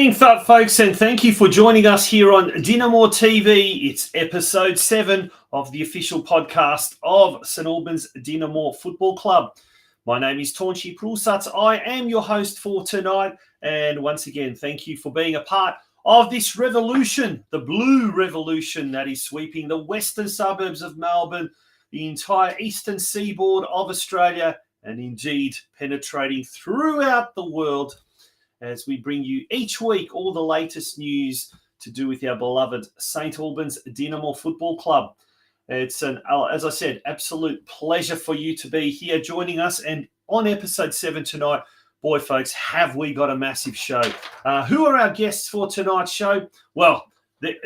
evening, folks, and thank you for joining us here on DinamoTV. It's episode 7 of the official podcast of St Albans Dinamo Football Club. My name is Thurs Prusats. I am your host for tonight, and once again, thank you for being a part of this revolution, the blue revolution that is sweeping the western suburbs of Melbourne, the entire eastern seaboard of Australia, and indeed penetrating throughout the world, as we bring you each week all the latest news to do with our beloved St Albans Dinamo Football Club. It's as I said, absolute pleasure for you to be here joining us. And on episode 7 tonight, boy, folks, have we got a massive show. Who are our guests for tonight's show? Well,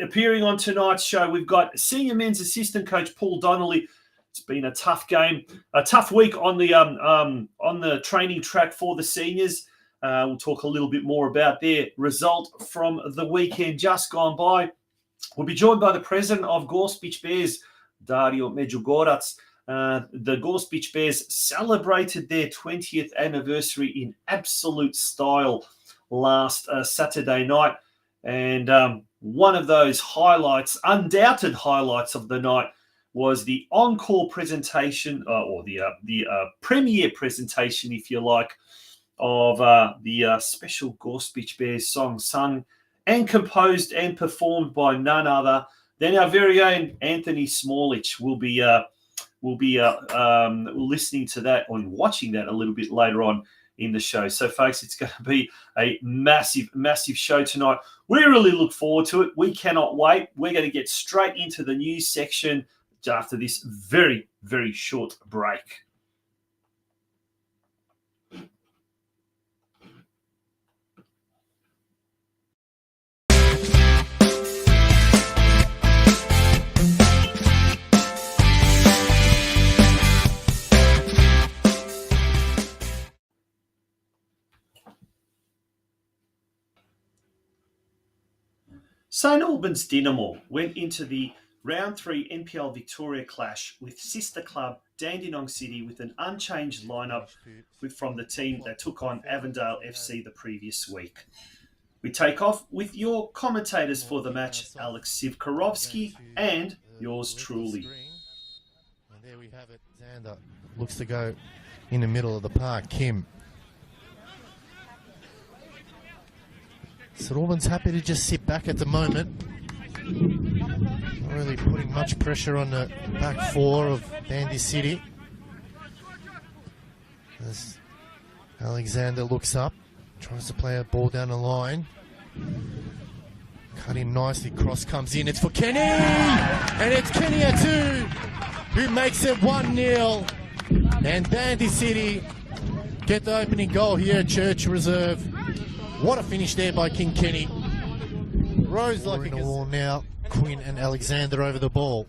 appearing on tonight's show, we've got senior men's assistant coach PAUL DONNELLY. It's been a tough game, a tough week on the training track for the seniors. We'll talk a little bit more about their result from the weekend just gone by. We'll be joined by the president of Gospic Bears, DARIO MEDUGORAC. The Gospic Bears celebrated their 20th anniversary in absolute style last Saturday night. And one of those highlights, undoubted highlights of the night, was the encore presentation, or the premiere presentation, if you like, of the special Gospic Bears song, sung and composed and performed by none other than our very own Anthony Smolic. We'll be listening to that and watching that a little bit later on in the show. So, folks, it's going to be a massive, massive show tonight. We really look forward to it. We cannot wait. We're going to get straight into the news section after this very, very short break. St Albans Dinamo went into the Round 3 NPL Victoria clash with sister club Dandenong City with an unchanged lineup from the team that took on Avondale FC the previous week. We take off with your commentators for the match, Alex Sivkarovsky and yours truly. And there we have it. Xander looks to go in the middle of the park. Kim. St Albans happy to just sit back at the moment. Not really putting much pressure on the back four of Dandy City. As Alexander looks up, tries to play a ball down the line. Cut in nicely, cross comes in, it's for Kenny! And it's Kenny Atu who makes it 1-0. And Dandy City get the opening goal here at Church Reserve. What a finish there by King Kenny. Rose like a wall now. Quinn and Alexander over the ball.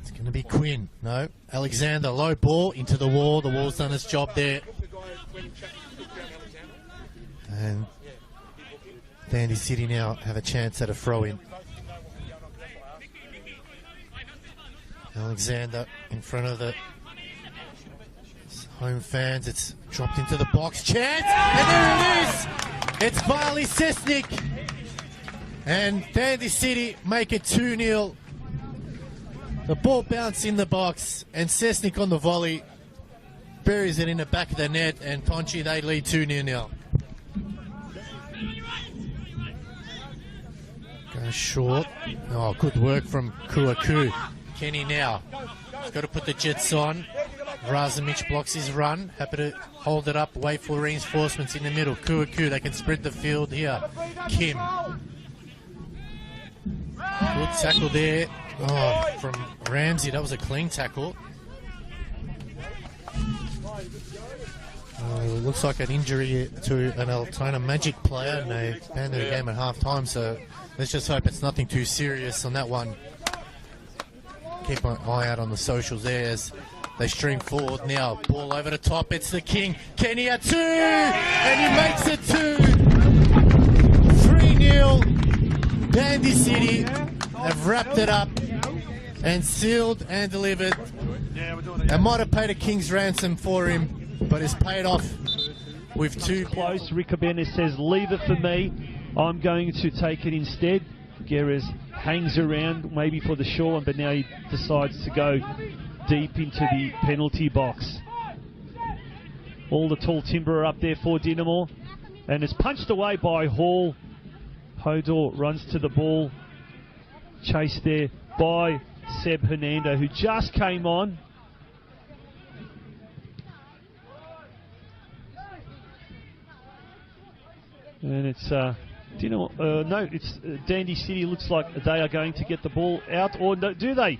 It's going to be Quinn. No. Alexander, low ball into the wall. The wall's done its job there. And Dandy City now have a chance at a throw-in. Alexander in front of the home fans. It's dropped into the box. Chance! And there it is! It's Varley Cesnik. And Dandy City make it 2-0. The ball bounced in the box, and Cesnik on the volley buries it in the back of the net, and Tonchi, they lead 2-0 now. Goes short. Oh, good work from Kuaku. Kenny now. He's got to put the jets on. Razumich blocks his run. Happy to hold it up, wait for reinforcements in the middle. Kuaku, they can spread the field here. Kim. Good tackle there. Oh, from Ramsey. That was a clean tackle. It looks like an injury to an Altona Magic player, and they abandoned the game at half-time, so let's just hope it's nothing too serious on that one. Keep an eye out on the socials there as they stream forward now. Ball over the top. It's the King. Kenny Atu! And he makes it 3-0. Dandy City have wrapped it up and sealed and delivered. I might have paid a king's ransom for him, but it's paid off with two close. Ricobenes says, leave it for me. I'm going to take it instead. Guerres hangs around maybe for the short one, but now he decides to go deep into the penalty box. All the tall timber are up there for Dinamo, and it's punched away by Hall. Hodor runs to the ball, chased there by Seb Hernando, who just came on. And it's Dinamo. No, it's Dandy City. Looks like they are going to get the ball out, or no, do they?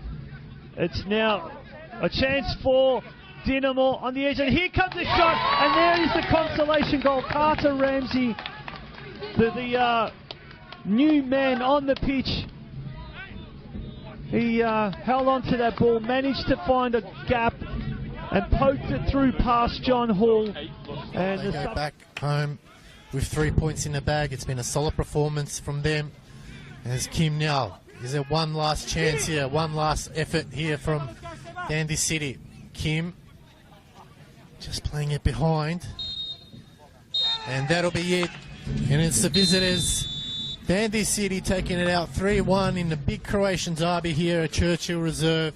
It's now a chance for Dinamo on the edge, and here comes the shot, and there is the consolation goal. Carter Ramsey, the new man on the pitch. He held on to that ball, managed to find a gap, and poked it through past John Hall. And they go back home with 3 points in the bag. It's been a solid performance from them. As Kim now, is there one last chance here, one last effort here from Dandy City. Kim just playing it behind, and that'll be it. And it's the visitors, Dandy City, taking it out 3-1 in the big Croatian derby here at Churchill Reserve.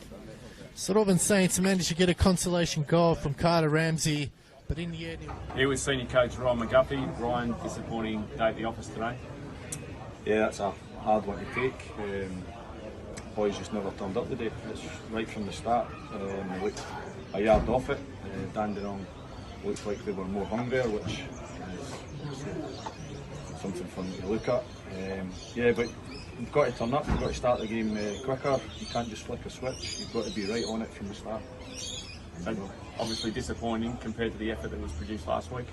St. Saints managed to get a consolation goal from Carter Ramsey, but in the end... Here with senior coach Ryan McGuffey. Ryan, disappointing day at the office today. Yeah, that's a hard one to take. Boys just never turned up today. It's right from the start. We looked a yard off it. Dandenong looked like they were more hungrier, which is something for me to look at. Yeah, but you've got to turn up. You've got to start the game quicker. You can't just flick a switch. You've got to be right on it from the start. So obviously disappointing compared to the effort that was produced last week.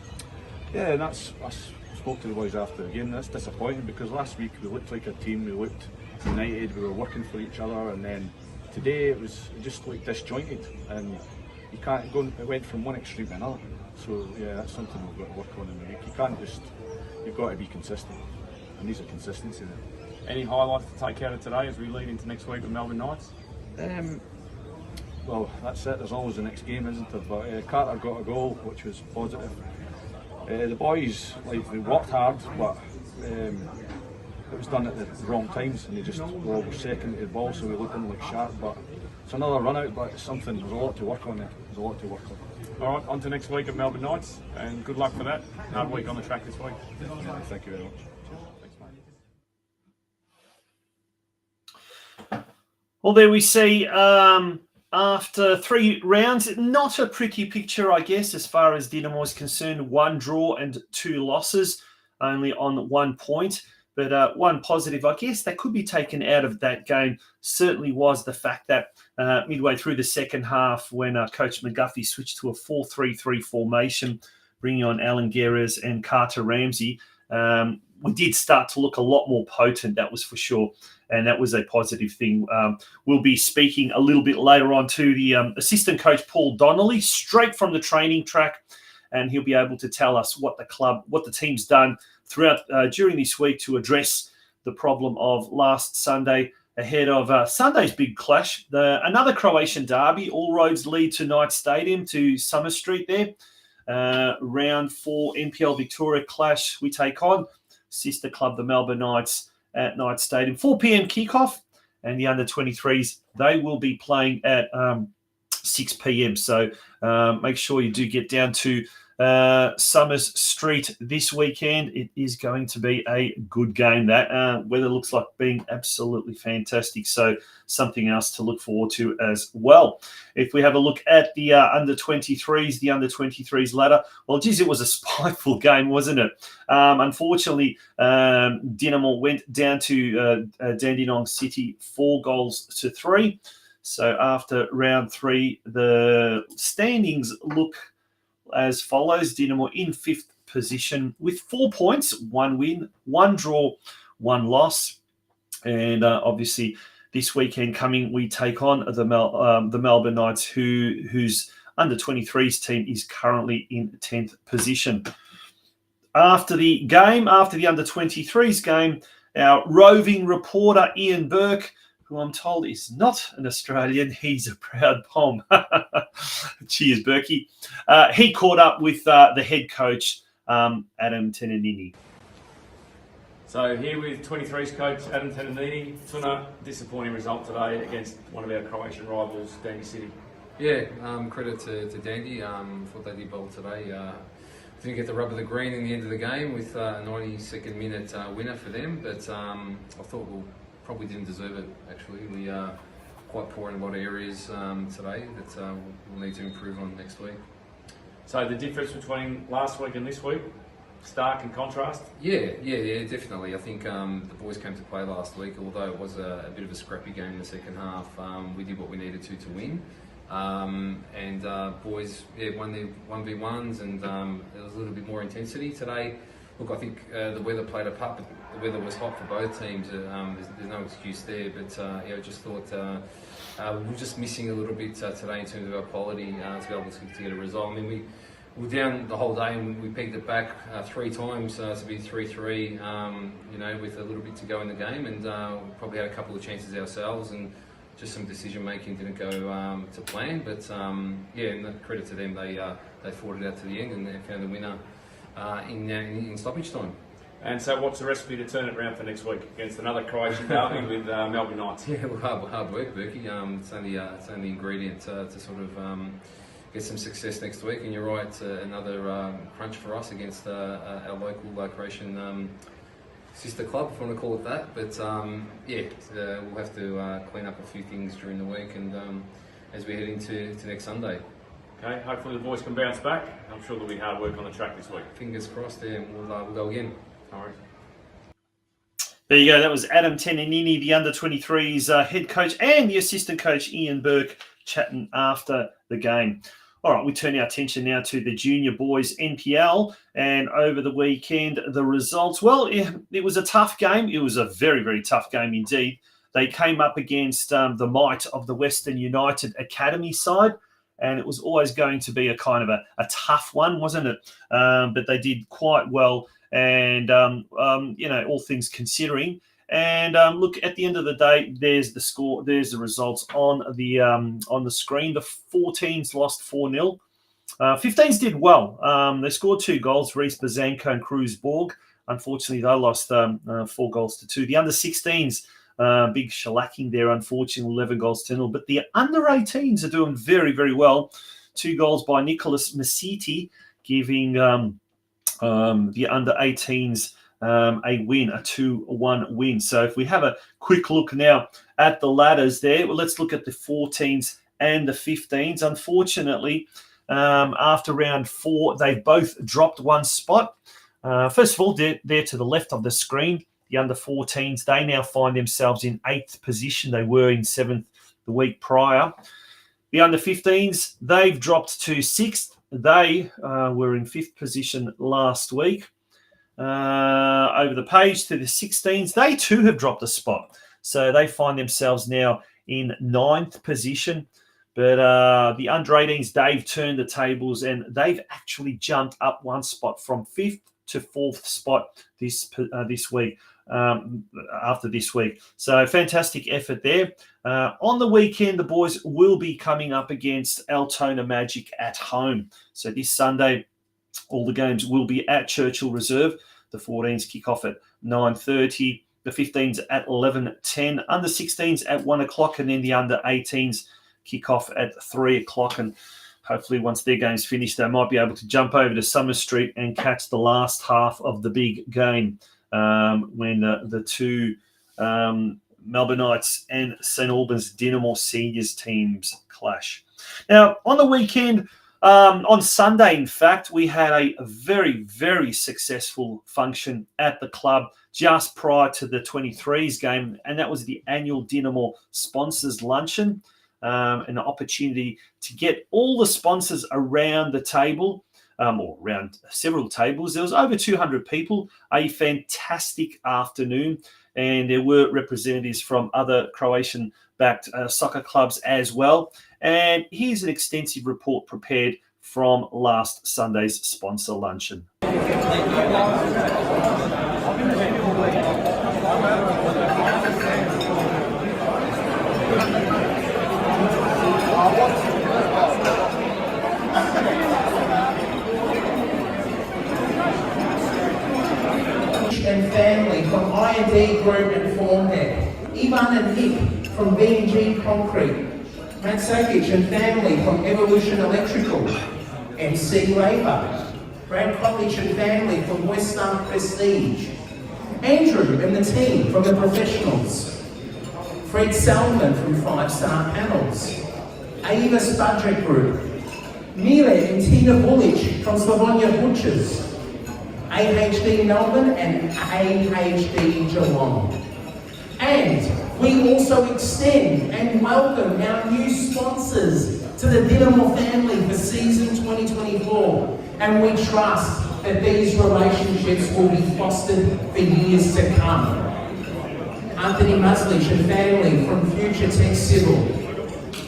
Yeah, and I spoke to the boys after the game. That's disappointing because last week we looked like a team. We looked united. We were working for each other, and then today it just looked disjointed, and you can't go. It went from one extreme to another. So yeah, that's something we've got to work on in the week. You can't just. You've got to be consistent, and these are consistency there. Any highlights to take out of today as we lead into next week with Melbourne Knights? Well, that's it. There's always the next game, isn't there? But Carter got a goal, which was positive. The boys, like, they worked hard, but it was done at the wrong times, and they just were always second to the ball, so we looked in like sharp. But it's another run out, but it's something. There's a lot to work on there. There's a lot to work on. All right, on to next week at Melbourne Knights, and good luck for that. Hard week on the track this week. Yeah, thank you very much. Thanks, mate. Well, there we see, after 3 rounds, not a pretty picture, I guess, as far as Dinamo is concerned. 1 draw and 2 losses, only on 1 point. But one positive, I guess, that could be taken out of that game certainly was the fact that midway through the second half, when Coach McGuffey switched to a 4-3-3 formation, bringing on Alan Guerres and Carter Ramsey, we did start to look a lot more potent, that was for sure. And that was a positive thing. We'll be speaking a little bit later on to the assistant coach, Paul Donnelly, straight from the training track. And he'll be able to tell us what the team's done throughout during this week to address the problem of last Sunday ahead of Sunday's big clash. Another Croatian derby. All roads lead to Knight Stadium, to Summer Street there. Round 4 NPL Victoria clash. We take on sister club, the Melbourne Knights, at Knight Stadium. 4 p.m. kickoff, and the under-23s, they will be playing at 6 p.m. So make sure you do get down to Summers Street this weekend. It is going to be a good game. That weather looks like being absolutely fantastic. So something else to look forward to as well. If we have a look at the under-23s ladder, well, geez, it was a spiteful game, wasn't it? Unfortunately, Dinamo went down to Dandenong City 4-3. So after round 3, the standings look as follows. Dinamo in 5th position with 4 points, 1 win, 1 draw, 1 loss. And obviously this weekend coming, we take on the Melbourne Knights, whose under-23s team is currently in 10th position. After the under-23s game, our roving reporter Ian Burke, who I'm told is not an Australian, he's a proud Pom. Cheers, Berkey. He caught up with the head coach Adam Tenanini. So here with 23s coach Adam Tenanini. Tuna, disappointing result today against one of our Croatian rivals, Dandy City. Yeah, credit to Dandy. Thought they did well today. Didn't get the rub of the green in the end of the game with a 92nd minute winner for them, but I thought we probably didn't deserve it. Actually, we are quite poor in a lot of areas today that we'll need to improve on next week. So the difference between last week and this week, stark in contrast? Yeah, definitely. I think the boys came to play last week, although it was a bit of a scrappy game in the second half. We did what we needed to win. Boys won their 1v1s and there was a little bit more intensity today. Look, I think the weather played a part, but the weather was hot for both teams. There's no excuse there, but I just thought we were just missing a little bit today in terms of our quality to be able to get a result. I mean, we were down the whole day and we pegged it back 3 times to be 3-3, with a little bit to go in the game, and we probably had a couple of chances ourselves, and just some decision making didn't go to plan. But and credit to them, they fought it out to the end and they found the winner in stoppage time. And so what's the recipe to turn it around for next week against another Croatian derby with Melbourne Knights? Yeah, well, hard work, Berkey. It's only ingredient to sort of get some success next week. And you're right, another crunch for us against our local Croatian sister club, if you want to call it that. But we'll have to clean up a few things during the week and as we head into next Sunday. Okay, hopefully the boys can bounce back. I'm sure there'll be hard work on the track this week. Fingers crossed there, and we'll go again. All right. There you go. That was Adam Tenanini, the under-23s head coach, and the assistant coach, Ian Burke, chatting after the game. All right, we turn our attention now to the junior boys NPL, and over the weekend, the results. Well, it was a tough game. It was a very, very tough game indeed. They came up against the might of the Western United Academy side, and it was always going to be a kind of a tough one, wasn't it? But they did quite well, and all things considering. And look, at the end of the day, there's the score, there's the results on the screen. The 14s lost 4-0. 15s did well. They scored 2 goals, Reese Bazanko and Cruz Borg. Unfortunately, they lost 4 goals to 2. The under 16s, big shellacking there, unfortunately, 11 goals to 0. But the under 18s are doing very, very well. 2 goals by Nicholas Masiti, giving the under 18s a win, a 2-1 win. So if we have a quick look now at the ladders there, well, let's look at the 14s and the 15s. Unfortunately, after round 4, they've both dropped 1 spot. First of all, they're to the left of the screen. The under 14s, they now find themselves in 8th position. They were in 7th the week prior. The under 15s, they've dropped to 6th. They were in 5th position last week. Over the page to the 16s, they too have dropped a spot. So they find themselves now in 9th position. But the under 18s, they've turned the tables and they've actually jumped up 1 spot from 5th to 4th spot this week. After this week. So fantastic effort there. On the weekend, the boys will be coming up against Altona Magic at home. So this Sunday, all the games will be at Churchill Reserve. The 14s kick off at 9:30, the 15s at 11:10, under 16s at 1 o'clock, and then the under 18s kick off at 3 o'clock. And hopefully once their game's finished, they might be able to jump over to Summer Street and catch the last half of the big game when the 2 Melbourne Knights and St Albans Dinamo seniors teams clash. Now, on the weekend, on Sunday, in fact, we had a very, very successful function at the club just prior to the 23s game, and that was the annual Dinamo Sponsors Luncheon, an opportunity to get all the sponsors around the table, or around several tables. There was over 200 people, a fantastic afternoon, and there were representatives from other Croatian-backed soccer clubs as well. And here's an extensive report prepared from last Sunday's sponsor luncheon. B Group and Formhead, Ivan and Nick from B&G Concrete, Matt Sakic and family from Evolution Electrical, MC Labour, Brad College and family from West Star Prestige, Andrew and the team from The Professionals, Fred Salman from 5 Star Panels, Avis Budget Group, Mile and Tina Bullich from Slavonia Butchers, AHD Melbourne and AHD Geelong. And we also extend and welcome our new sponsors to the Dinamo family for season 2024. And we trust that these relationships will be fostered for years to come. Anthony Muslich and family from Future Tech Civil,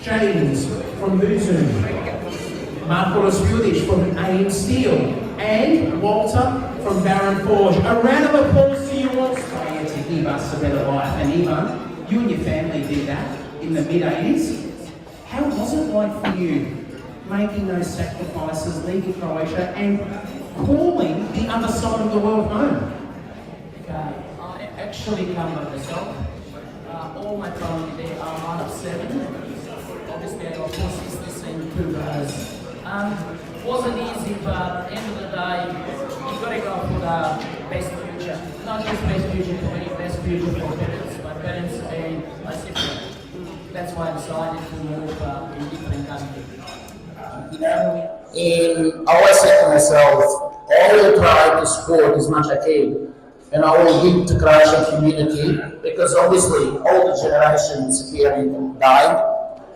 James from Muzoom, Marcos Rudic from AM Steel, and Walter from Baron Forge. A round of applause to you all to give us a better life. And Ivan, you and your family did that in the mid-80s. How was it like for you making those sacrifices, leaving Croatia and calling the other side of the world home? I actually come by myself. All my family, they are one of 7. Obviously I got 4 sisters and 2 brothers. Wasn't easy, but at the end of the day, you've got to go for the best future. Not just best future for me, best future for parents, my parents and my sister. That's why I decided to move in different countries. And I always said to myself, I will try to support as much as I can, and I will give to Croatian community, because obviously all the generations here in died.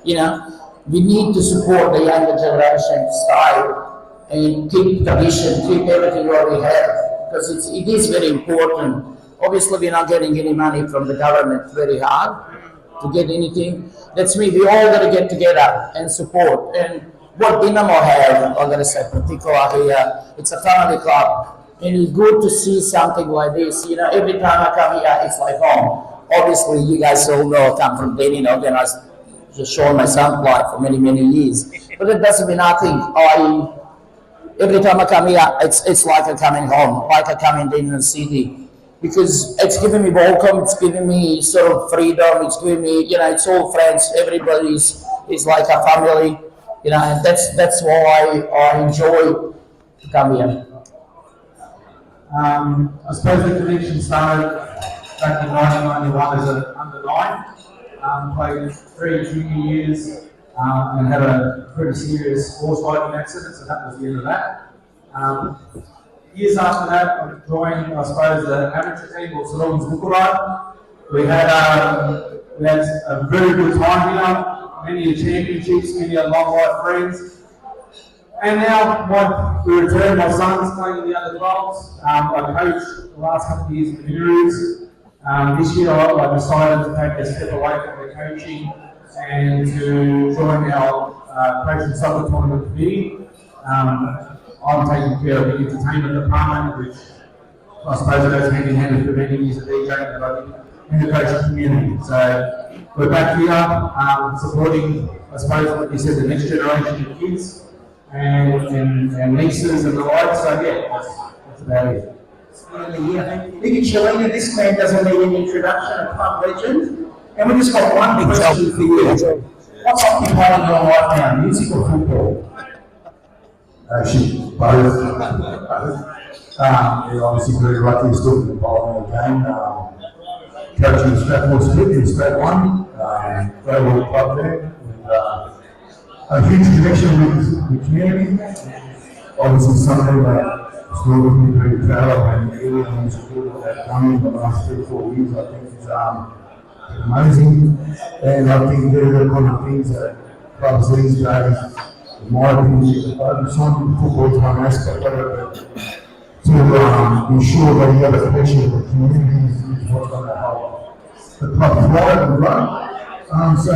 You know, we need to support the younger generation style and keep tradition, keep everything what we have, because it is very important. Obviously, we're not getting any money from the government, very hard to get anything. That's me. We all got to get together and support. And what Dinamo have, I'm going to say particularly here, it's a family club. And it's good to see something like this. You know, every time I come here, it's like home. Obviously, you guys all know I come from Dinamo, and I just shown my son play for many, many years. But it doesn't mean nothing. Every time I come here, it's like I'm coming home, like I come in Dinamo City. Because it's giving me welcome, it's giving me sort of freedom, it's giving me, you know, it's all friends, everybody's is like a family, you know, and that's why I enjoy to come here. I suppose the connection started back in 1991 as an under-9. Played 3 junior years and had a pretty serious horse riding accident, so that was the end of that. Years after that, I joined, I suppose, the amateur team, or St Albans. We had a very good time here, many championships, many long life friends. And now we returned, my son's playing in the under 12s. I coached the last couple of years in the Heroes. This year I decided to take a step away from the coaching and to join our coaching soccer tournament committee. I'm taking care of the entertainment department, which I suppose it goes hand in hand with many years of DJing, but I think in the coaching community. So we're back here supporting, I suppose, like you said, the next generation of kids and nieces and the like. So yeah, that's about it. Nicky Chilena, this man doesn't need an introduction, a club legend. And we just got one big question for you. What's occupying your life now, music or football? Actually, both. You're obviously very lucky still to be involved in the game. Coaching Stratford Split in Strat 1, global club there, and a huge connection with the community. Obviously, something that still looking very proud of, and everyone who's supported that done in the last 3 or 4 years, I think is amazing. And I think they're the kind of things that clubs these days, in my opinion, focus on football time aspect of it, to ensure that you have a connection with the community is what's going to help the club thrive and grow. So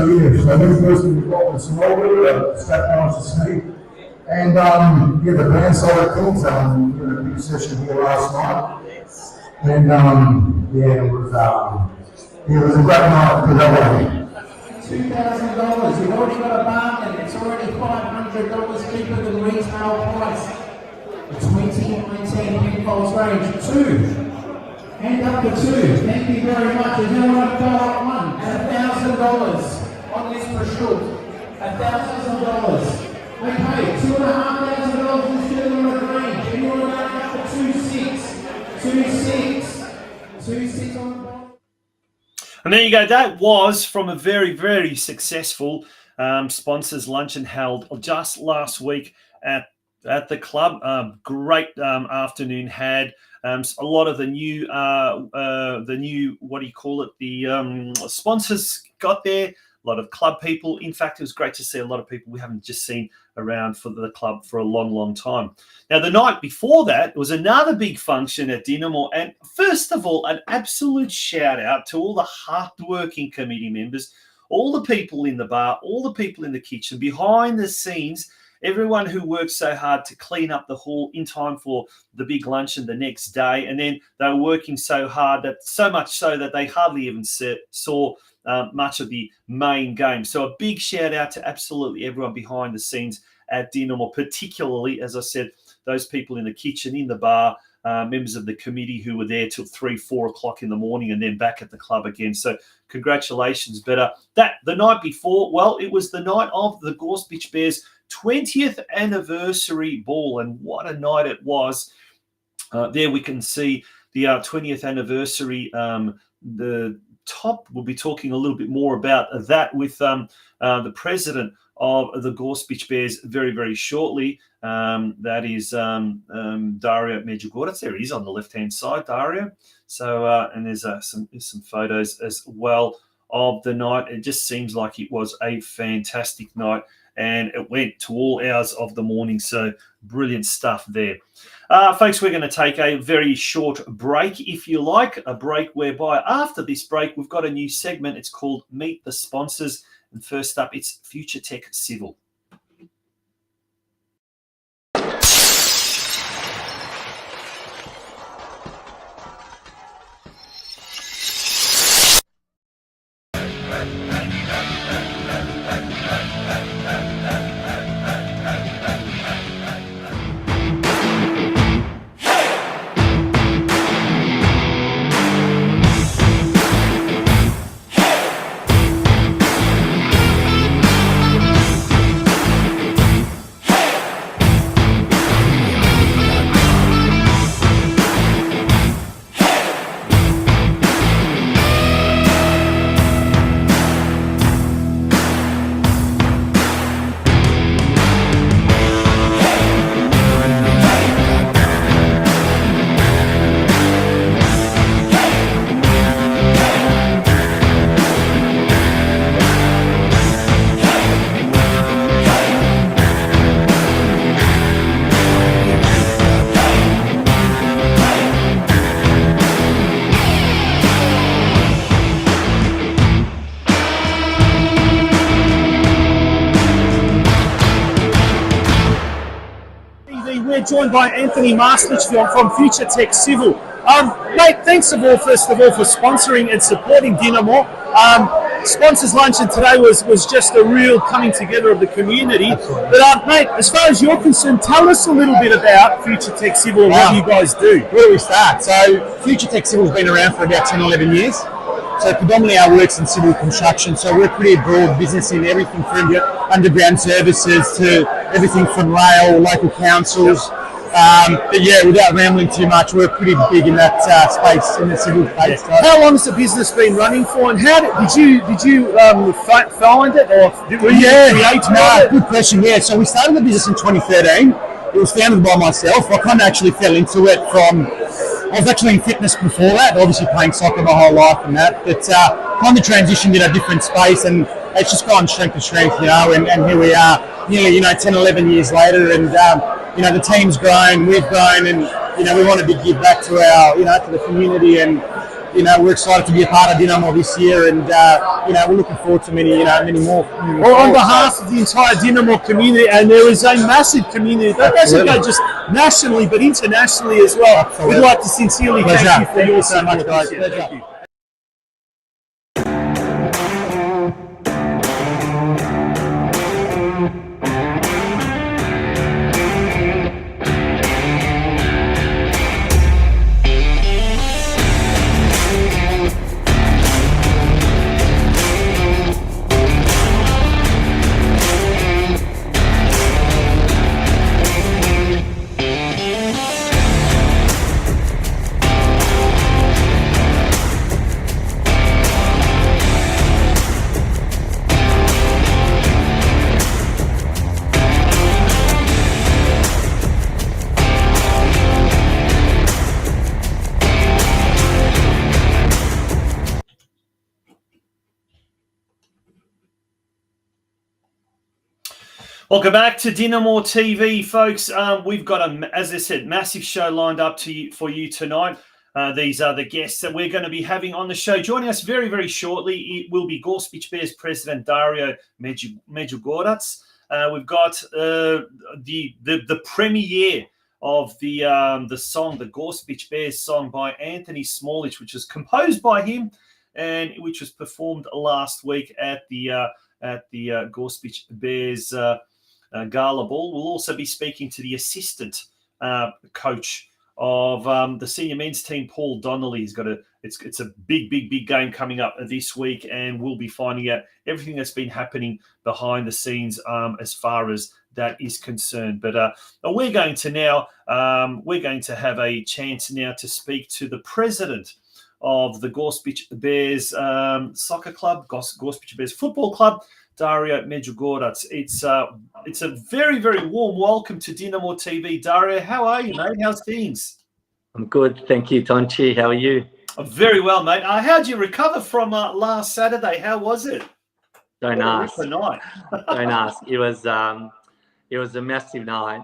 many person involved in Smolwick, Stratford to see, and the band side of things. We had a big session here last night, and it was a great night for that. $2,000. You've already got a bargain. It's already $500 cheaper than retail price. The 2019 Penfolds range. 2 And up to 2. Thank you very much. There's no one go up 1. And $1,000 on this prosciutto. $1,000. Okay, $2,500 is still on the range. Anyone going up for 2,600? 2,600 on the bottom. And there you go. That was from a very, very successful sponsors luncheon held just last week at the club. Great afternoon had. A lot of the new what do you call it? The sponsors got there. A lot of club people. In fact, it was great to see a lot of people we haven't just seen around for the club for a long, long time. Now, the night before that was another big function at Dinamo. And first of all, an absolute shout out to all the hard-working committee members, all the people in the bar, all the people in the kitchen, behind the scenes, everyone who worked so hard to clean up the hall in time for the big luncheon the next day. And then they were working so hard, that so much so that they hardly even saw much of the main game. So a big shout out to absolutely everyone behind the scenes at Dinamo, particularly, as I said, those people in the kitchen, in the bar, members of the committee who were there till 3-4 o'clock in the morning and then back at the club again. So congratulations. But the night before, well, it was the night of the Gospic Bears 20th anniversary ball, and what a night it was. There we can see the 20th anniversary. The top, we'll be talking a little bit more about that with the president of the Gospic Bears very, very shortly. That is Dario Medugorec. There he is on the left-hand side, Dario. So, and there's some photos as well of the night. It just seems like it was a fantastic night, and it went to all hours of the morning. So brilliant stuff there. Folks, we're going to take a very short break, if you like, a break whereby after this break, we've got a new segment. It's called Meet the Sponsors. And first up, it's Future Tech Civil. We're joined by Anthony Smolik from Future Tech Civil. Mate, thanks first of all for sponsoring and supporting Dinamo. Sponsors luncheon today was just a real coming together of the community. Absolutely. But mate, as far as you're concerned, tell us a little bit about Future Tech Civil and what you guys do. Where do we start? So Future Tech Civil has been around for about 10, 11 years. So predominantly our work's in civil construction. So we're a pretty broad business in everything from underground services to everything from rail, local councils. But yeah, without rambling too much, we're pretty big in that space, in the civil space. Yeah. How long has the business been running for, and how did you find it, or were you creating it? Good question. Yeah, so we started the business in 2013. It was founded by myself. I kind of actually fell into it from. I was actually in fitness before that, obviously playing soccer my whole life and that. But kind of transitioned in a different space, and it's just gone strength to strength, and here we are, nearly 10, 11 years later, and the team's grown, we've grown, and we want to give back to our, to the community, and we're excited to be a part of Dinamo this year, and we're looking forward to many more. Well, on behalf of the entire Dinamo community, and there is a massive community that doesn't go just nationally but internationally as well. Absolutely. We'd like to sincerely thank you for your so much, guys. Thank you. Welcome back to DinamoTV, folks. We've got, as I said, massive show lined up for you tonight. These are the guests that we're going to be having on the show. Joining us very, very shortly, it will be Gospic Bears President DARIO MEDUGORAC. We've got the premiere of the song, the Gospic Bears song by Anthony Smolic, which was composed by him and which was performed last week at the Gospic Bears Gala Ball. We'll also be speaking to the assistant coach of the senior men's team, Paul Donnelly. It's a big game coming up this week, and we'll be finding out everything that's been happening behind the scenes as far as that is concerned. But we're going to have a chance now to speak to the president of the Gospic Bears Soccer Club, Gospic Bears Football Club, DARIO MEDUGORAC. It's a very, very warm welcome to DinamoTV. DARIO, how are you, mate? How's things? I'm good, thank you, Tonchi. How are you? Very well, mate. How'd you recover from last Saturday? How was it? Don't ask. Don't ask. It was a massive night.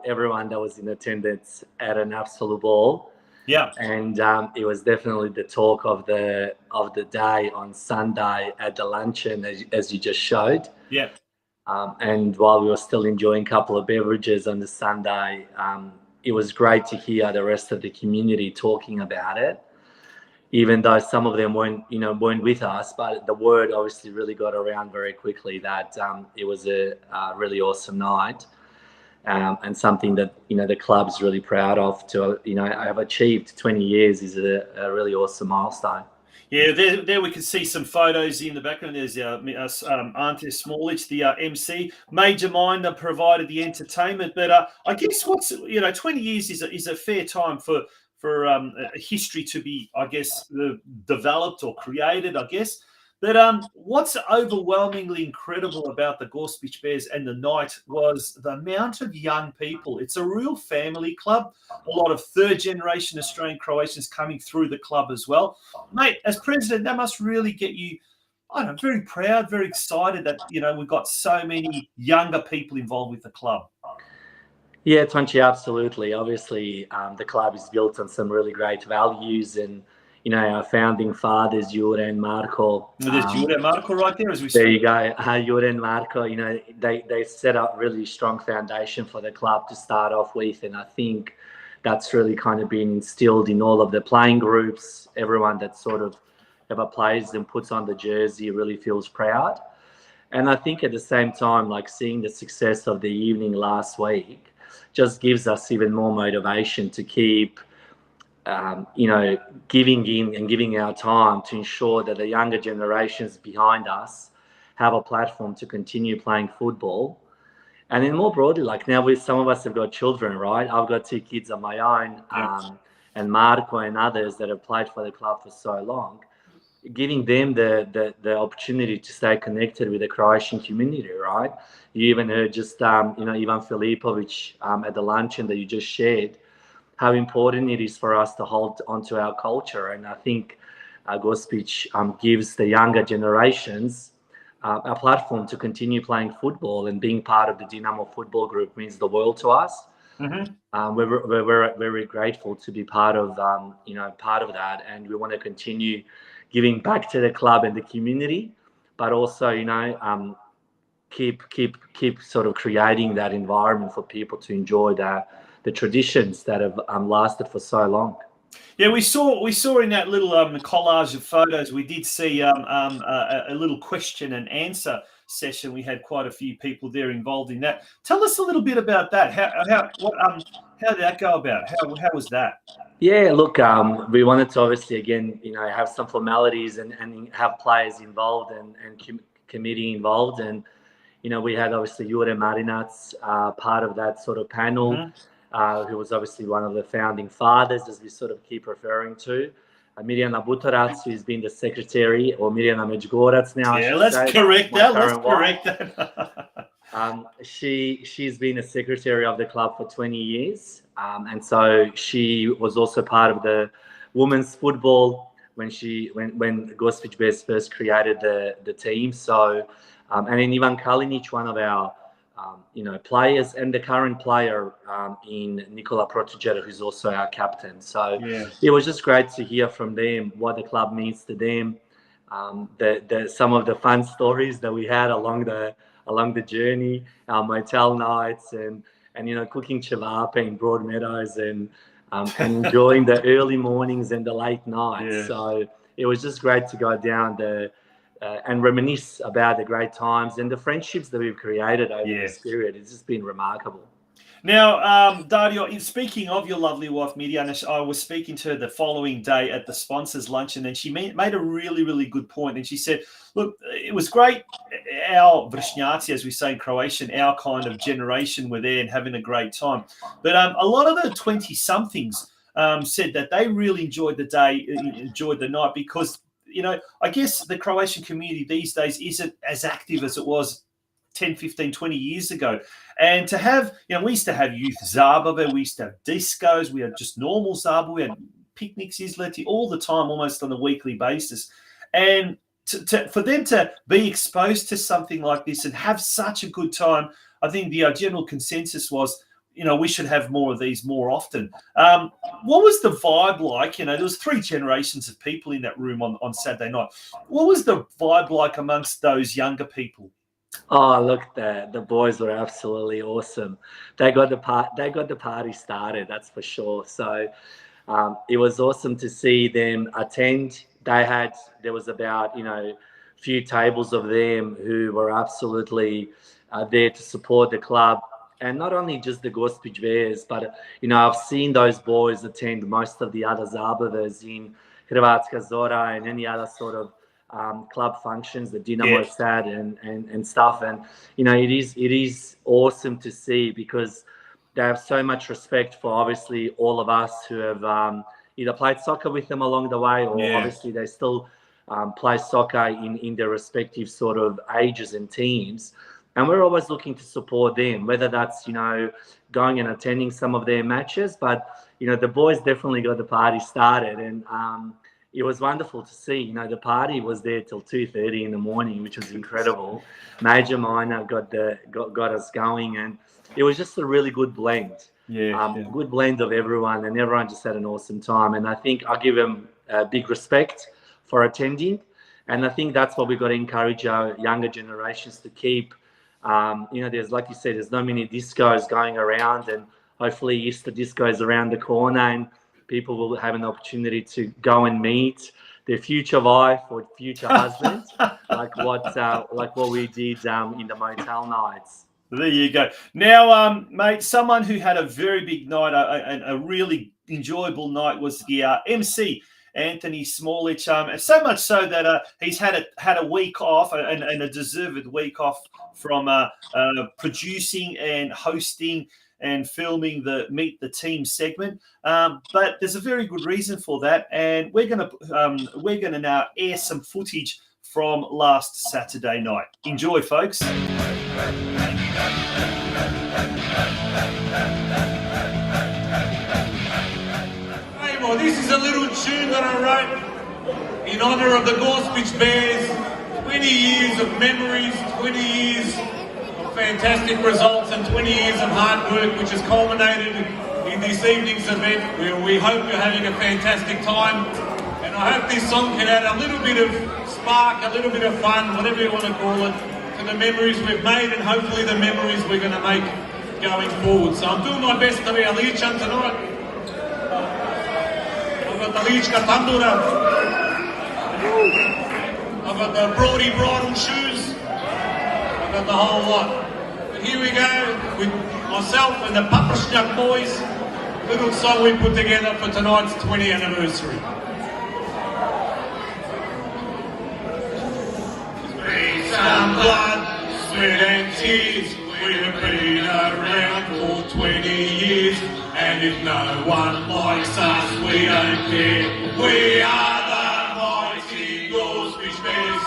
Everyone that was in attendance had an absolute ball. Yeah. And it was definitely the talk of the day on Sunday at the luncheon, as you just showed. Yeah. And while we were still enjoying a couple of beverages on the Sunday, it was great to hear the rest of the community talking about it, even though some of them weren't with us. But the word obviously really got around very quickly that it was a really awesome night. And something that the club's really proud of to have achieved. 20 years is a really awesome milestone. Yeah, there we can see some photos in the background. There's Anthony Smolic, the MC. Major Mind provided the entertainment, but I guess 20 years is a fair time for history to be, I guess, developed or created, I guess. But what's overwhelmingly incredible about the Gospic Bears and the night was the amount of young people. It's a real family club. A lot of third-generation Australian Croatians coming through the club as well. Mate, as president, that must really get you, very proud, very excited that, we've got so many younger people involved with the club. Yeah, Tonchi, absolutely. Obviously, the club is built on some really great values, and our founding fathers, Jure and Marko. There's Jure and Marko right there as we There you go. Jure and Marko, they set up really strong foundation for the club to start off with. And I think that's really kind of been instilled in all of the playing groups. Everyone that sort of ever plays and puts on the jersey really feels proud. And I think at the same time, like seeing the success of the evening last week just gives us even more motivation to keep giving in and giving our time to ensure that the younger generations behind us have a platform to continue playing football. And then more broadly, like now some of us have got children, right? I've got 2 kids of my own, and Marko and others that have played for the club for so long, giving them the opportunity to stay connected with the Croatian community, right? You even heard just, Ivan Filipovic at the luncheon that you just shared, how important it is for us to hold onto our culture. And I think Gospic gives the younger generations a platform to continue playing football, and being part of the Dinamo football group means the world to us. Mm-hmm. We're very grateful to be part of that, and we want to continue giving back to the club and the community, but also keep sort of creating that environment for people to enjoy the traditions that have lasted for so long. Yeah, we saw in that little collage of photos, we did see a little question and answer session. We had quite a few people there involved in that. Tell us a little bit about that. How did that go about? How was that? Yeah, look, we wanted to obviously again, have some formalities and have players involved and committee involved, and we had obviously Jure Marinac part of that sort of panel. Mm-hmm. Who was obviously one of the founding fathers, as we sort of keep referring to. Mirjana Butorac, who's been the secretary, or Mirjana Međugorac now. Yeah, let's correct that. She's been a secretary of the club for 20 years. And so she was also part of the women's football when Gospic Bears first created the team. So, and then Ivan Kalinic, one of our players, and the current player in Nicola Protegetta, who's also our captain. So it was just great to hear from them what the club means to them. Some of the fun stories that we had along the journey, our motel nights, and cooking chivapa in Broadmeadows, and enjoying the early mornings and the late nights. So it was just great to go down and reminisce about the great times and the friendships that we've created over this period. It's just been remarkable. Now, Dario, speaking of your lovely wife, Mirjana, I was speaking to her the following day at the sponsors' luncheon, and she made a really, really good point. And she said, look, it was great. Our vršnjaci, as we say in Croatian, our kind of generation were there and having a great time. But a lot of the 20-somethings said that they really enjoyed the day, enjoyed the night, because, I guess the Croatian community these days isn't as active as it was 10, 15, 20 years ago. And to have, we used to have youth zabave, we used to have discos, we had just normal zabave, we had picnics, izleti, all the time, almost on a weekly basis. And for them to be exposed to something like this and have such a good time, I think the general consensus was, we should have more of these more often. What was the vibe like? There was 3 generations of people in that room on Saturday night. What was the vibe like amongst those younger people? Oh, look, the boys were absolutely awesome. They got the party started, that's for sure. So it was awesome to see them attend. There was about few tables of them who were absolutely there to support the club. And not only just the Gospic Bears, but, I've seen those boys attend most of the other zabavas in Hrvatska Zora and any other sort of club functions, the Dinamo sad and stuff. And, it is awesome to see, because they have so much respect for, obviously, all of us who have either played soccer with them along the way, or obviously they still play soccer in their respective sort of ages and teams. And we're always looking to support them, whether that's, going and attending some of their matches. But, the boys definitely got the party started. And it was wonderful to see. The party was there till 2:30 in the morning, which was incredible. Major Minor got us going. And it was just a really good blend. Good blend of everyone. And everyone just had an awesome time. And I think I'll give them big respect for attending. And I think that's what we've got to encourage our younger generations to keep. There's, like you said, there's not many discos going around, and hopefully Easter discos around the corner, and people will have an opportunity to go and meet their future wife or future husband, like what we did in the motel nights. There you go. Now, mate, someone who had a very big night, a really enjoyable night, was the MC, Anthony Smolic. So much so that he's had a week off, and a deserved week off from producing and hosting and filming the Meet the Team segment. But there's a very good reason for that, and we're gonna now air some footage from last Saturday night. Enjoy, folks. Well, this is a little tune that I wrote in honour of the Gospic Bears. 20 years of memories, 20 years of fantastic results, and 20 years of hard work, which has culminated in this evening's event. We hope you're having a fantastic time, and I hope this song can add a little bit of spark, a little bit of fun, whatever you want to call it, to the memories we've made, and hopefully the memories we're going to make going forward. So I'm doing my best to be a Ličan tonight. I've got the Lička Tandura. I've got the Brody bridal shoes. I've got the whole lot. But here we go with myself and the Papršnjak boys. Little song we put together for tonight's 20th anniversary. Some blood, sweat and tears. We've been around for 20 years, and if no one likes us, we don't care. We are the mighty Gospic Bears.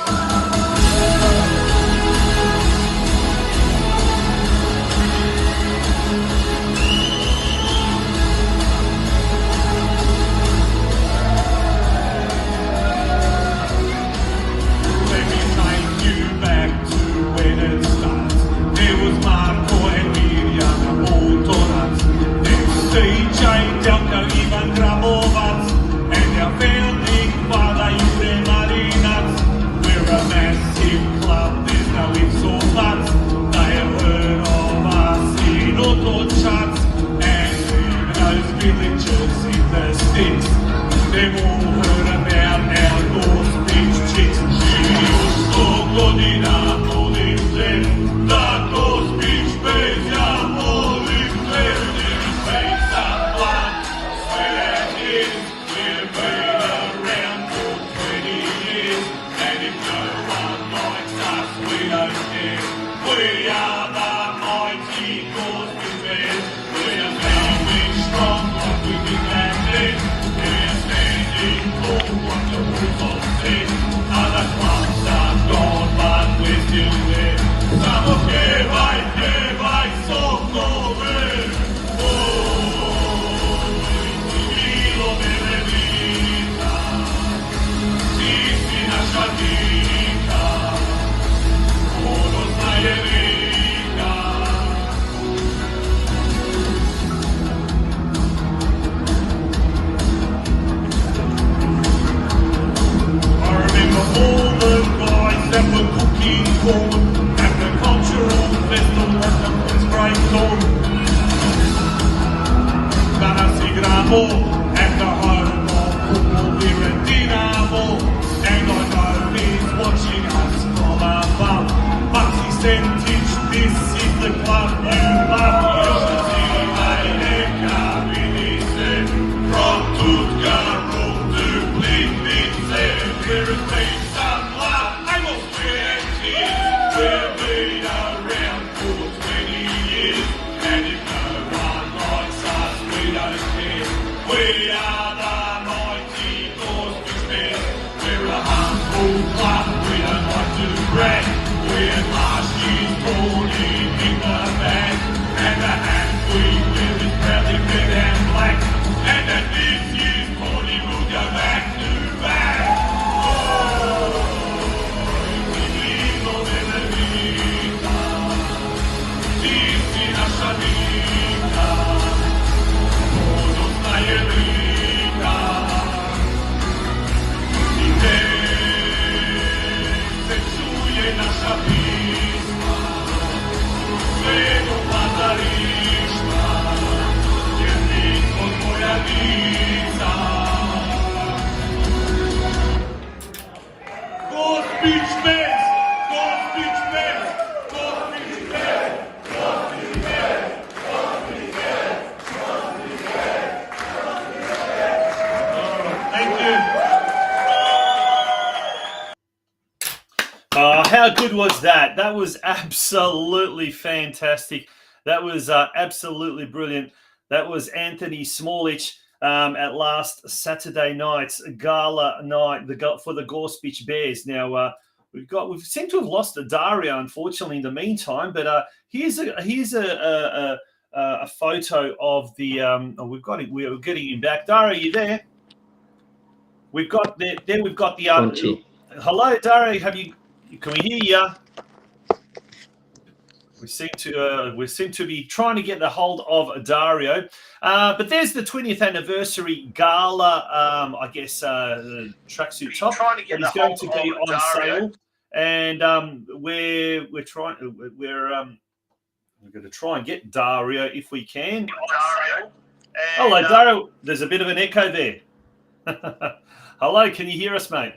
Let me take you back to when it starts. There was Mark We are the mighty Gospic Bears. We're standing strong like we did back then. We're standing tall like the wolves of sin. Other clubs are gone, but we're still there. Samo pjevaj, pjevaj, sokove. Oj, ti bilo mene vita. Ti si naša dika. Ponosna je vika. I remember all the guys that were cooking corn at the cultural festival at the Prince Great Dawn. Danas igramo at the home of football here at Dinamo, and I know he's watching us from above. But he said, "Teach, this is the club you love." From Tutgaro to Blindnitze, there has been some love. I will swear tears. We've been around for 20 years, and if no one likes us, we don't care. We are the mighty Gospic Bears. We're a humble club, we don't like to brag. We're last year's drawing in the bag, and the hat we wear is proudly red and black. And at this year's party we'll go back to back. Gospic Bears! Gospic Bears! Gospic Bears! Gospic Bears! Gospic Bears! Gospic Bears! Thank you. How good was that? That was absolutely fantastic. That was absolutely brilliant. That was Anthony Smolic at last Saturday night's gala night for the Gospic Bears. Now we've seemed to have lost Dario, unfortunately, in the meantime. But here's a photo of the. We're getting him back. Dario, are you there? We've got the. Hello, Dario. Can we hear you? We seem to be trying to get the hold of Dario, but there's the 20th anniversary gala. I guess tracksuit top. It's going to be on sale, and we're going to try and get Dario if we can. Hello, Dario. There's a bit of an echo there. Hello, can you hear us, mate?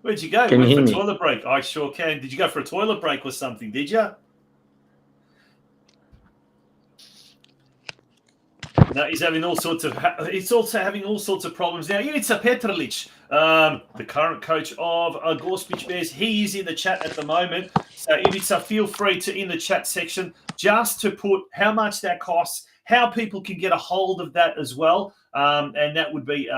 Where'd you go? Can you hear me? Toilet break. I sure can. Did you go for a toilet break or something? Did you? No, he's having all sorts of. It's also having all sorts of problems now. Ivica Petrolic, the current coach of Gospic Bears, he's in the chat at the moment. So Ivica, feel free to in the chat section just to put how much that costs, how people can get a hold of that as well, and that would be.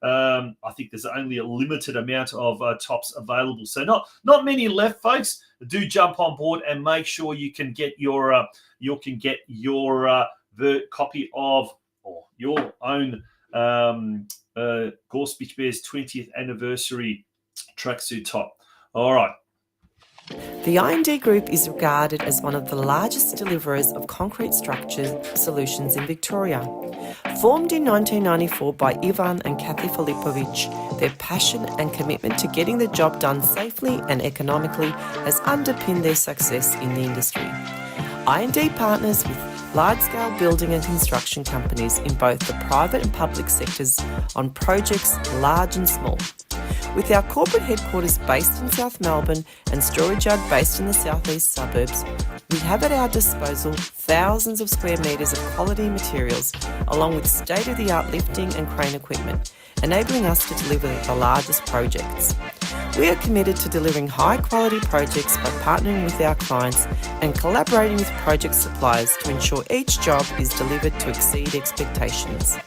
I think there's only a limited amount of tops available, so not many left, folks. Do jump on board and make sure you can get your the copy of or your own Gospic Bears 20th anniversary tracksuit top. All right. The I&D Group is regarded as one of the largest deliverers of concrete structure solutions in Victoria. Formed in 1994 by Ivan and Kathy Filipovic, their passion and commitment to getting the job done safely and economically has underpinned their success in the industry. I&D partners with large-scale building and construction companies in both the private and public sectors on projects large and small. With our corporate headquarters based in South Melbourne and storage yard based in the southeast suburbs, we have at our disposal thousands of square metres of quality materials, along with state-of-the-art lifting and crane equipment, enabling us to deliver the largest projects. We are committed to delivering high-quality projects by partnering with our clients and collaborating with project suppliers to ensure each job is delivered to exceed expectations.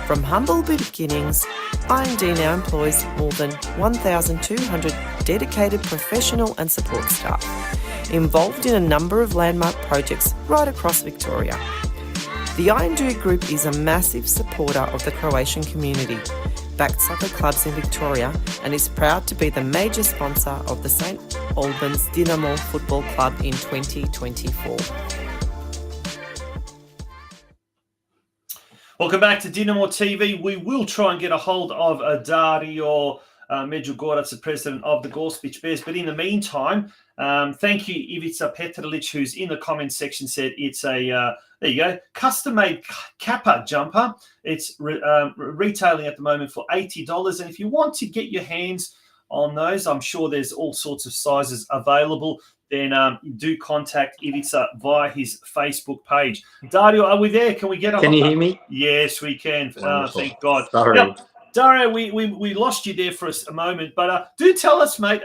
From humble beginnings, I&D now employs more than 1,200 dedicated professional and support staff, involved in a number of landmark projects right across Victoria. The I&D Group is a massive supporter of the Croatian community, backed soccer clubs in Victoria, and is proud to be the major sponsor of the St Albans Dinamo Football Club in 2024. Welcome back to Dinamo TV. We will try and get a hold of Dario Medugorac's the president of the Gospic Bears. But in the meantime, thank you, Ivica Petrilic, who's in the comment section, said it's a, there you go, custom-made Kappa jumper. It's retailing at the moment for $80. And if you want to get your hands on those, I'm sure there's all sorts of sizes available. Then do contact Ivica via his Facebook page. Dario, are we there? Can we get a Can you hear me? Yes, we can. Thank God. Sorry. Yep. Dario, we lost you there for a moment, but do tell us, mate,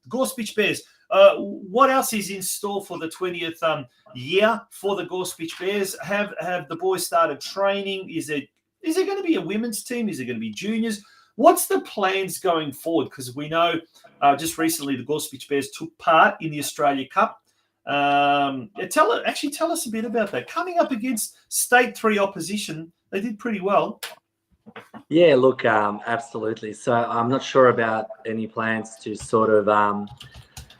Gospic Bears, what else is in store for the 20th year for the Gospic Bears? Have the boys started training? Is there going to be a women's team? Is it going to be juniors? What's the plans going forward? Because we know just recently the Gospic Bears took part in the Australia Cup. Tell us a bit about that. Coming up against State 3 opposition, they did pretty well. Yeah, look, absolutely. So I'm not sure about any plans to sort of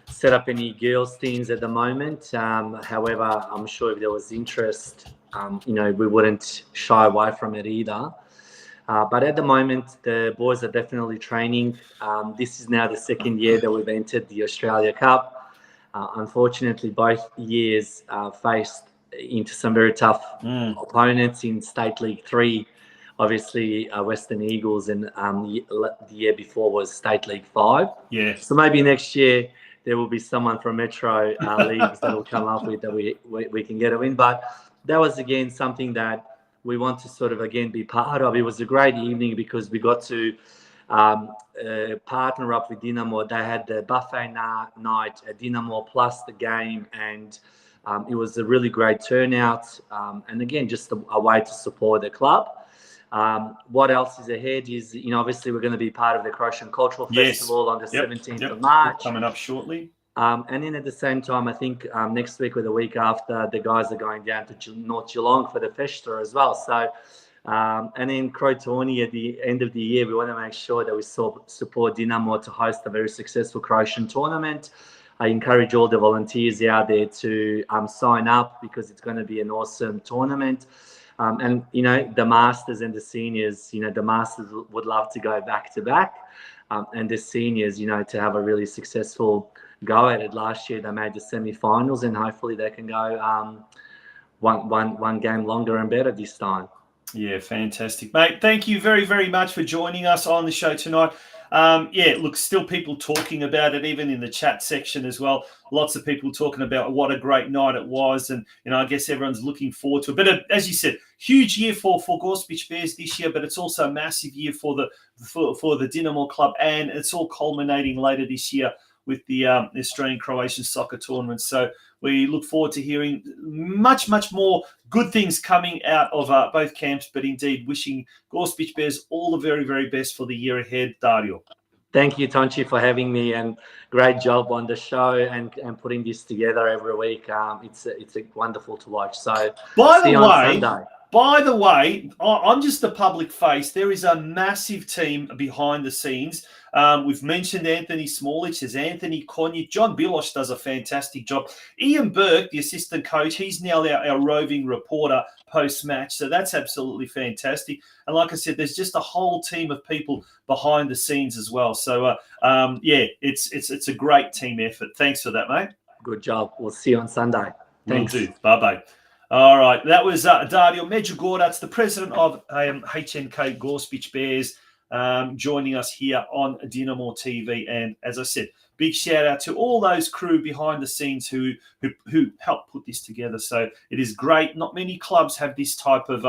set up any girls teams at the moment. However, I'm sure if there was interest, we wouldn't shy away from it either. But at the moment, the boys are definitely training. This is now the second year that we've entered the Australia Cup. Unfortunately, both years faced into some very tough opponents in State League 3. Obviously, Western Eagles, and the year before was State League 5. Yeah. So maybe next year there will be someone from Metro Leagues that will come up with that we can get a win. But that was, again, something that we want to sort of, again, be part of. It was a great evening because we got to partner up with Dinamo. They had the buffet night at Dinamo plus the game, and it was a really great turnout. And again, just a way to support the club. What else is ahead is, obviously we're going to be part of the Croatian Cultural Festival on the 17th of March. Coming up shortly. And then at the same time, I think next week or the week after, the guys are going down to North Geelong for the Festa as well. So, and then Crotone at the end of the year, we want to make sure that we support Dinamo to host a very successful Croatian tournament. I encourage all the volunteers out there to sign up because it's going to be an awesome tournament. And, the Masters and the seniors, the Masters would love to go back to back. And the seniors, to have a really successful go at it. Last year they made the semi-finals, and hopefully they can go one game longer and better this time. Yeah, fantastic, mate. Thank you very, very much for joining us on the show tonight. Look, still people talking about it, even in the chat section as well. Lots of people talking about what a great night it was, and I guess everyone's looking forward to it. But as you said, huge year for Gospic Bears this year, but it's also a massive year for the Dinamo club, and it's all culminating later this year with the Australian-Croatian soccer tournament. So we look forward to hearing much, much more good things coming out of both camps, but indeed wishing Gospic Bears all the very, very best for the year ahead. Dario. Thank you, Tonchi, for having me, and great job on the show and putting this together every week. It's wonderful to watch. So see you on Sunday. By the way, I'm just the public face. There is a massive team behind the scenes. We've mentioned Anthony Smolic. There's Anthony Konjic. John Bilosh does a fantastic job. Ian Burke, the assistant coach, he's now our roving reporter post-match. So that's absolutely fantastic. And like I said, there's just a whole team of people behind the scenes as well. So, it's a great team effort. Thanks for that, mate. Good job. We'll see you on Sunday. Thanks. Will do. Bye-bye. All right, that was Dario Medugorac's the president of HNK Gospic Bears, joining us here on Dinamo TV. And as I said, big shout out to all those crew behind the scenes who helped put this together. So it is great. Not many clubs have this type of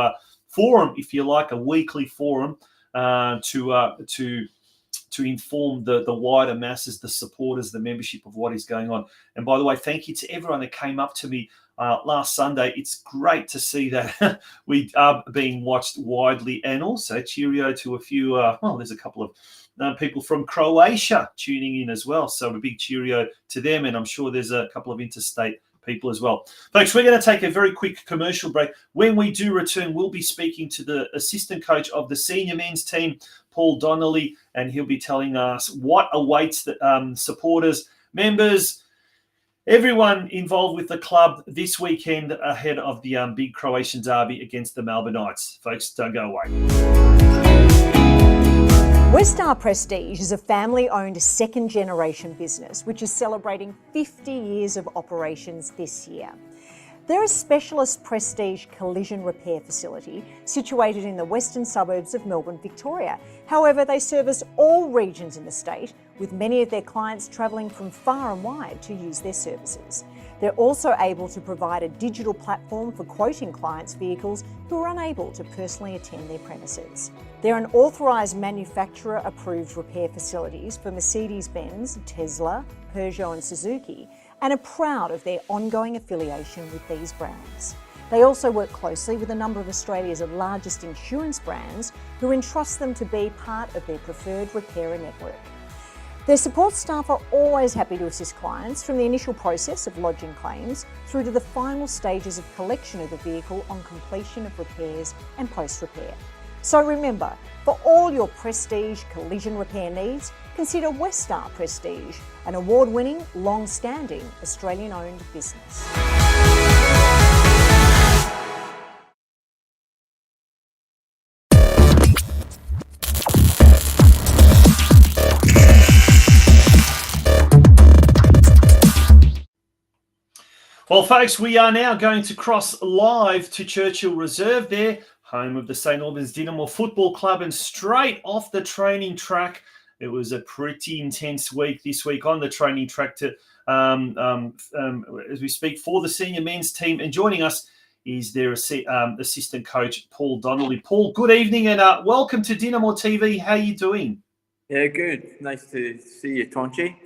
forum, if you like, a weekly forum to to inform the wider masses, the supporters, the membership of what is going on. And by the way, thank you to everyone that came up to me last Sunday. It's great to see that we are being watched widely, and also cheerio to a few, there's a couple of people from Croatia tuning in as well. So a big cheerio to them, and I'm sure there's a couple of interstate people as well. Folks, we're going to take a very quick commercial break. When we do return, we'll be speaking to the assistant coach of the senior men's team, Paul Donnelly, and he'll be telling us what awaits the supporters, members, everyone involved with the club this weekend ahead of the big Croatian derby against the Melbourne Knights. Folks, don't go away. Westar Prestige is a family-owned second-generation business which is celebrating 50 years of operations this year. They're a specialist prestige collision repair facility situated in the western suburbs of Melbourne, Victoria. However, they service all regions in the state, with many of their clients travelling from far and wide to use their services. They're also able to provide a digital platform for quoting clients' vehicles who are unable to personally attend their premises. They're an authorised manufacturer-approved repair facilities for Mercedes-Benz, Tesla, Peugeot and Suzuki, and are proud of their ongoing affiliation with these brands. They also work closely with a number of Australia's largest insurance brands who entrust them to be part of their preferred repairer network. Their support staff are always happy to assist clients from the initial process of lodging claims through to the final stages of collection of the vehicle on completion of repairs and post-repair. So remember, for all your prestige collision repair needs, consider Westar Prestige, an award-winning, long-standing Australian-owned business. Well, folks, we are now going to cross live to Churchill Reserve there, home of the St Albans Dinamo Football Club, and straight off the training track. It was a pretty intense week this week on the training track to, as we speak, for the senior men's team. And joining us is their assistant coach, Paul Donnelly. Paul, good evening and welcome to DinamoTV. How are you doing? Yeah, good. Nice to see you, Tonchi.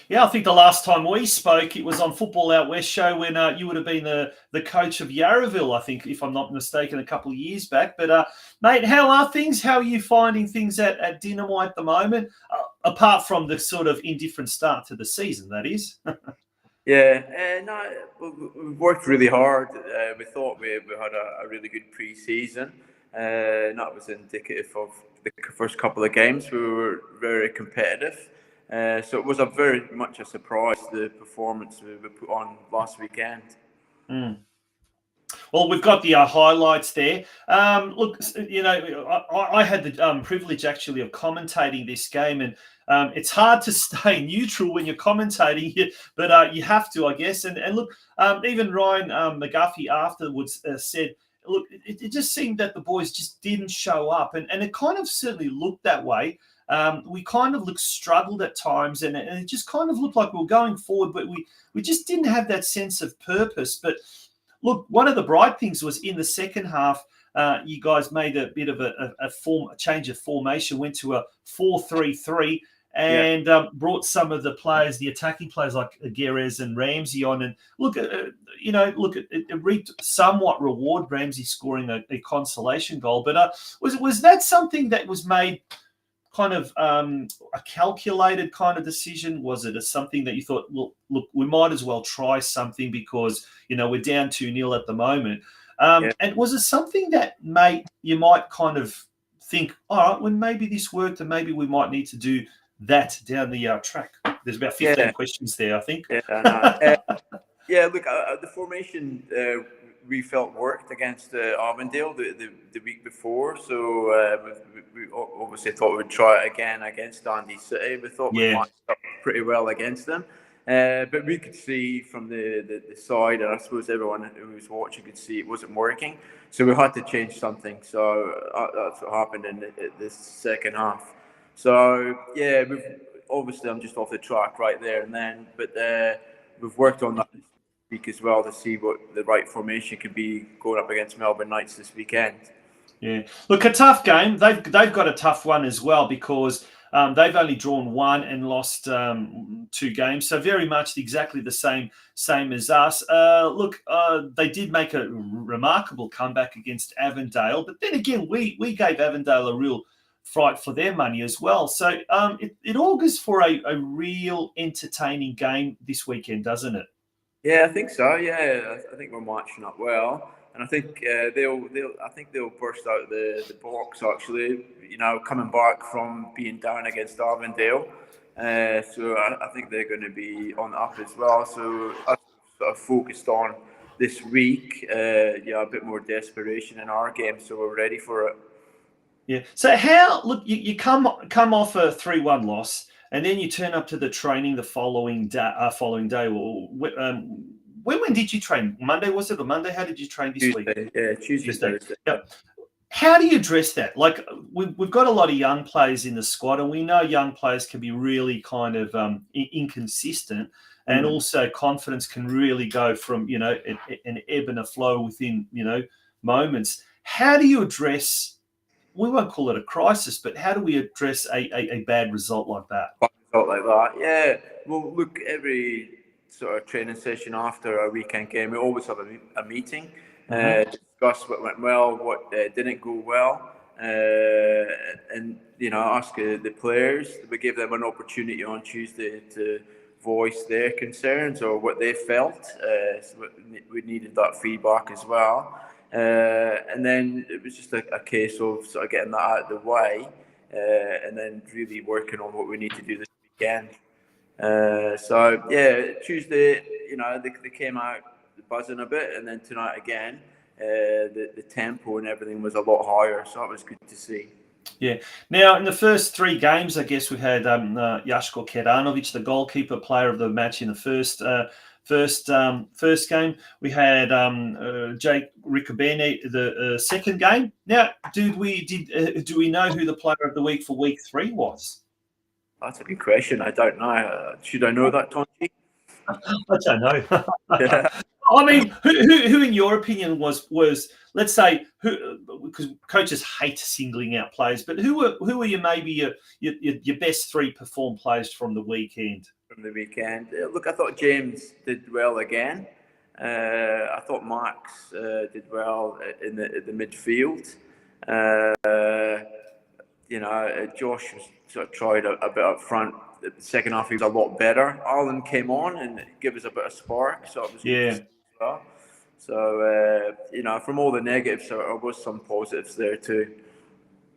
Yeah, I think the last time we spoke, it was on Football Out West show when you would have been the coach of Yarraville, I think, if I'm not mistaken, a couple of years back. But, mate, how are things? How are you finding things at Dinamo at the moment, apart from the sort of indifferent start to the season, that is? Yeah, we've worked really hard. We thought we had a really good pre-season. That was indicative of the first couple of games. We were very competitive. So it was very much a surprise, the performance we put on last weekend. Mm. Well, we've got the highlights there. Look, you know, I had the privilege actually of commentating this game, and it's hard to stay neutral when you're commentating, but you have to, I guess. And look, even Ryan McGuffey afterwards said, look, it just seemed that the boys just didn't show up, and it kind of certainly looked that way. We kind of struggled at times, and it just kind of looked like we were going forward, but we just didn't have that sense of purpose. But look, one of the bright things was in the second half, you guys made a bit of a change of formation, went to a 4-3-3, and brought some of the players, the attacking players like Aguirres and Ramsey on. And look, it reaped somewhat reward, Ramsey scoring a consolation goal. But was that something that was made kind of a calculated kind of decision? Was it something that you thought, well, look, we might as well try something because, you know, we're down 2-0 at the moment? And was it something that you might kind of think, all right, well, maybe this worked and maybe we might need to do that down the track? There's about 15 questions there, I think. Look, the formation we felt worked against Arvindale the week before, so we obviously thought we'd try it again against Dundee City. We thought we matched up pretty well against them, but we could see from the side, and I suppose everyone who was watching could see it wasn't working, so we had to change something. So that's what happened in the second half. So yeah, obviously I'm just off the track right there and then, but we've worked on that week as well to see what the right formation could be going up against Melbourne Knights this weekend. Yeah, look, a tough game. They've got a tough one as well because They've only drawn one and lost 2 games, so very much exactly the same as us. They did make a remarkable comeback against Avondale, but then again, we gave Avondale a real fright for their money as well. So it augurs for a real entertaining game this weekend, doesn't it? Yeah, I think so. Yeah, I think we're matching up well, and I think they'll burst out the box actually. You know, coming back from being down against Avondale, so I think they're going to be on up as well. So I sort of focused on this week. A bit more desperation in our game, so we're ready for it. Yeah. So you come off a 3-1 loss, and then you turn up to the training the following day. When did you train? Monday, was it, or Monday? How did you train this week? Yeah, Tuesday. Yep. How do you address that? Like, we've got a lot of young players in the squad, and we know young players can be really kind of inconsistent, and also confidence can really go from, an ebb and a flow within, moments. How do you address, we won't call it a crisis, but how do we address a bad result like that? Yeah. Well, look, every sort of training session after a weekend game, we always have a meeting, discuss what went well, what didn't go well, and ask the players. We gave them an opportunity on Tuesday to voice their concerns or what they felt. So we needed that feedback as well. And then it was just a case of sort of getting that out of the way, and then really working on what we need to do this weekend. So yeah, Tuesday, they came out buzzing a bit, and then tonight again, the tempo and everything was a lot higher, so that was good to see. Yeah. Now, in the first 3 games, I guess we had Jaško Keranovic, the goalkeeper, player of the match in the first game. We had Jake Ricobene the second game. Now, do we know who the player of the week for week 3 was? That's a good question. I don't know. Should I know that, Tonchi? I don't know. Yeah. I mean, who in your opinion was let's say, because coaches hate singling out players, but who are maybe your best 3 perform players from the weekend? Look, I thought James did well again. I thought Max did well in the midfield. Josh was sort of tried a bit up front. The second half, he was a lot better. Alan came on and gave us a bit of spark. So it was good as well. So, from all the negatives, there was some positives there too.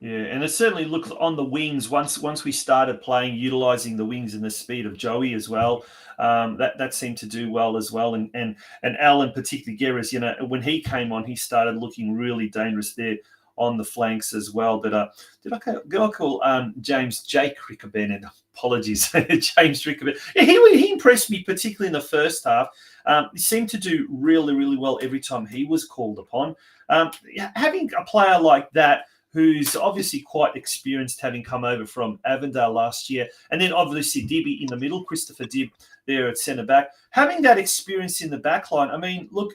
Yeah, and it certainly looked on the wings once we started playing, utilising the wings and the speed of Joey as well. That seemed to do well as well. And Alan, particularly Geras, when he came on, he started looking really dangerous there on the flanks as well. But did I call James Jake Ricobene? Apologies, James Ricobene. Yeah, he impressed me, particularly in the first half. He seemed to do really, really well every time he was called upon. Having a player like that, who's obviously quite experienced, having come over from Avondale last year, and then obviously Dibby in the middle, Christopher Dibb there at centre back, having that experience in the back line. I mean, look,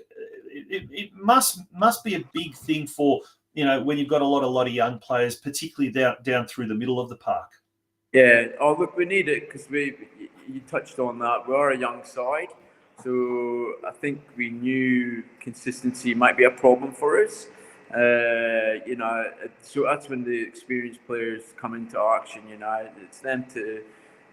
it must be a big thing for, when you've got a lot of young players, particularly down through the middle of the park. Yeah. Oh, look, we need it because you touched on that. We are a young side, so I think we knew consistency might be a problem for us. So that's when the experienced players come into action. It's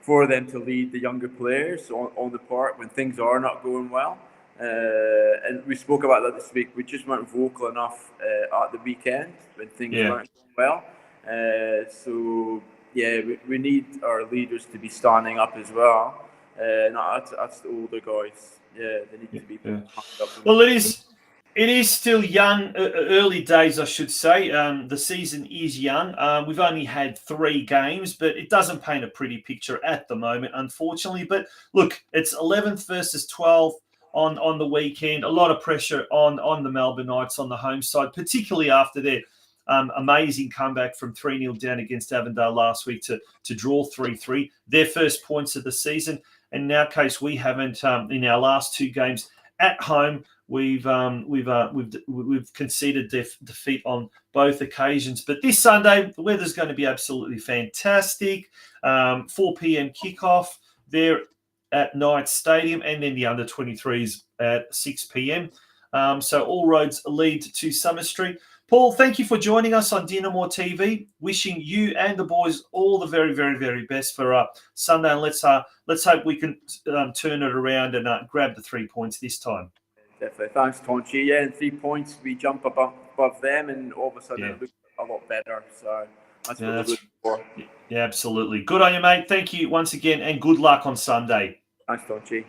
for them to lead the younger players on the park when things are not going well. And we spoke about that this week. We just weren't vocal enough at the weekend when things weren't going well. So yeah, we need our leaders to be standing up as well. That's the older guys. Yeah, they need to be up. Well, it is still young, early days, I should say. The season is young. We've only had 3 games, but it doesn't paint a pretty picture at the moment, unfortunately. But look, it's 11th versus 12th on the weekend. A lot of pressure on the Melbourne Knights on the home side, particularly after their amazing comeback from 3-0 down against Avondale last week to draw 3-3. Their first points of the season. And in our case, we haven't, in our last 2 games at home, we've conceded defeat on both occasions. But this Sunday, the weather's going to be absolutely fantastic. 4 p.m. kickoff there at Knight Stadium, and then the under-23s at 6 p.m. So all roads lead to Summer Street. Paul, thank you for joining us on DinamoTV. Wishing you and the boys all the very, very, very best for Sunday. And let's hope we can turn it around and grab the 3 points this time. Definitely. Thanks, Tonchi. Yeah, and 3 points, we jump above them, and all of a sudden it looks a lot better. So that's what we're looking for. Yeah, absolutely. Good on you, mate. Thank you once again, and good luck on Sunday. Thanks, Tonchi.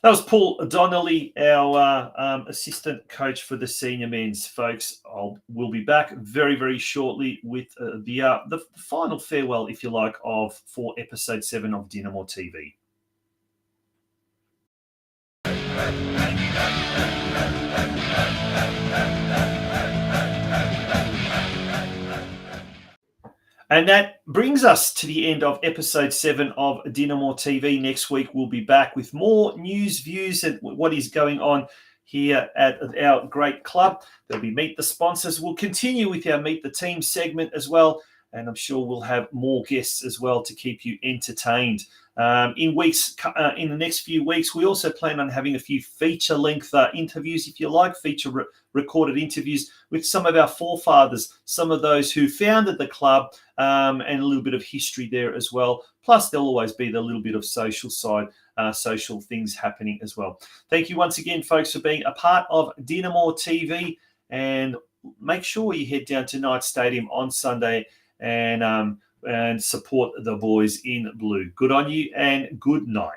That was Paul Donnelly, our assistant coach for the senior men's, folks. We'll be back very, very shortly with the final farewell, if you like, for episode 7 of DinamoTV. And that brings us to the end of episode 7 of DinamoTV. Next week, we'll be back with more news, views, and what is going on here at our great club. There'll be Meet the Sponsors. We'll continue with our Meet the Team segment as well. And I'm sure we'll have more guests as well to keep you entertained. In the next few weeks, we also plan on having a few feature-length interviews, if you like, recorded interviews with some of our forefathers, some of those who founded the club, and a little bit of history there as well. Plus, there'll always be the little bit of social side, social things happening as well. Thank you once again, folks, for being a part of DinamoTV, and make sure you head down to Knight Stadium on Sunday and support the boys in blue. Good on you and good night.